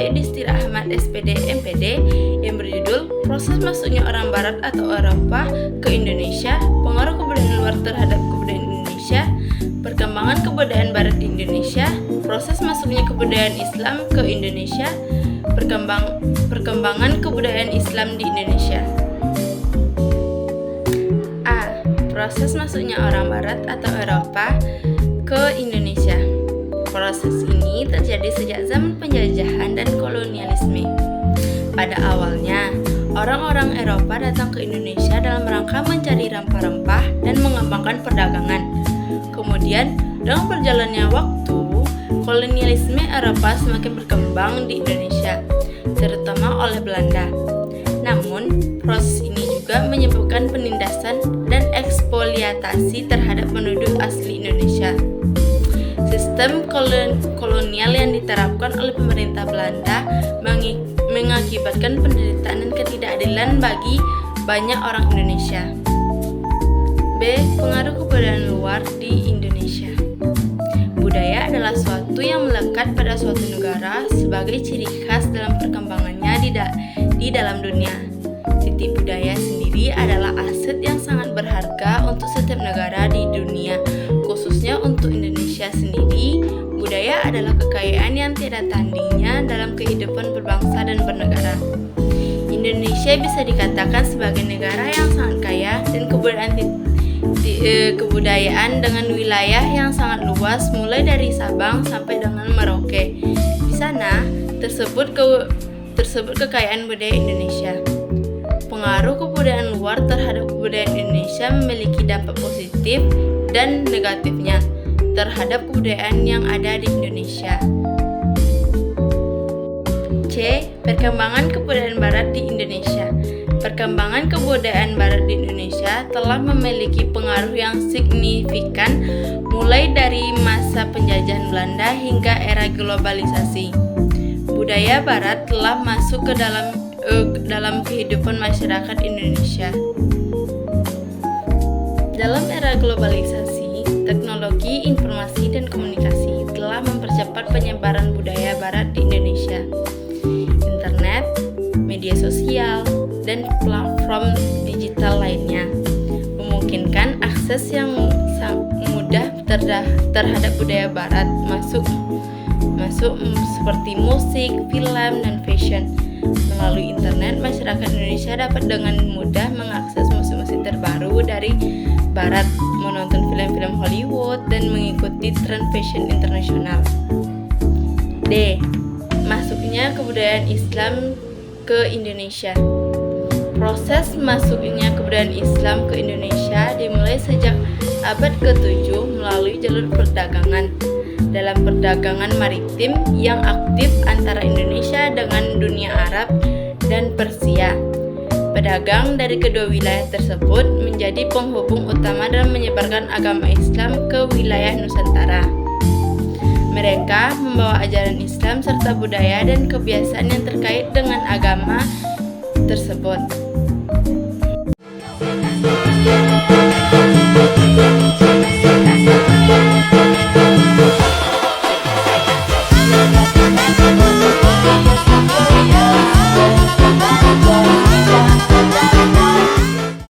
Said Distira Ahmad SPD MPD yang berjudul Proses Masuknya Orang Barat atau Eropa ke Indonesia, Pengaruh Kebudayaan Luar Terhadap Kebudayaan Indonesia, Perkembangan Kebudayaan Barat di Indonesia, Proses Masuknya Kebudayaan Islam ke Indonesia, Perkembangan Kebudayaan Islam di Indonesia. A. Proses masuknya orang Barat atau Eropa ke Indonesia. Proses ini terjadi sejak zaman penjajahan dan kolonialisme. Pada awalnya, orang-orang Eropa datang ke Indonesia dalam rangka mencari rempah-rempah dan mengembangkan perdagangan. Kemudian, dengan berjalannya waktu, kolonialisme Eropa semakin berkembang di Indonesia, terutama oleh Belanda. Namun, proses ini juga menyebabkan penindasan dan eksploitasi terhadap penduduk asli Indonesia. Sistem kolonial yang diterapkan oleh pemerintah Belanda mengakibatkan penderitaan dan ketidakadilan bagi banyak orang Indonesia. B. Pengaruh kebudayaan luar di Indonesia. Budaya adalah suatu yang melekat pada suatu negara sebagai ciri khas dalam perkembangannya di dalam dunia. Titik budaya sendiri adalah aset yang sangat berharga untuk setiap negara di dunia. Khususnya untuk Indonesia sendiri, budaya adalah kekayaan yang tiada tandingnya dalam kehidupan berbangsa dan bernegara. Indonesia bisa dikatakan sebagai negara yang sangat kaya dan kebudayaan dengan wilayah yang sangat luas mulai dari Sabang sampai dengan Merauke. Di sana tersebut kekayaan budaya Indonesia. Pengaruh kebudayaan luar terhadap kebudayaan Indonesia memiliki dampak positif dan negatifnya terhadap kebudayaan yang ada di Indonesia. C. Perkembangan kebudayaan Barat di Indonesia. Perkembangan kebudayaan Barat di Indonesia telah memiliki pengaruh yang signifikan mulai dari masa penjajahan Belanda hingga era globalisasi. Budaya Barat telah masuk ke dalam kehidupan masyarakat Indonesia. Dalam era globalisasi, teknologi informasi dan komunikasi telah mempercepat penyebaran budaya Barat di Indonesia. Internet, media sosial, dan platform digital lainnya memungkinkan akses yang mudah terhadap budaya Barat masuk seperti musik, film, dan fashion. Melalui internet, masyarakat Indonesia dapat dengan mudah mengakses musik-musik terbaru dari Barat, menonton film-film Hollywood, dan mengikuti tren fashion internasional. D. Masuknya kebudayaan Islam ke Indonesia. Proses masuknya kebudayaan Islam ke Indonesia dimulai sejak abad ke-7 melalui jalur perdagangan. Dalam perdagangan maritim yang aktif antara Indonesia dengan dunia Arab dan Persia. Pedagang dari kedua wilayah tersebut menjadi penghubung utama dalam menyebarkan agama Islam ke wilayah Nusantara. Mereka membawa ajaran Islam serta budaya dan kebiasaan yang terkait dengan agama tersebut.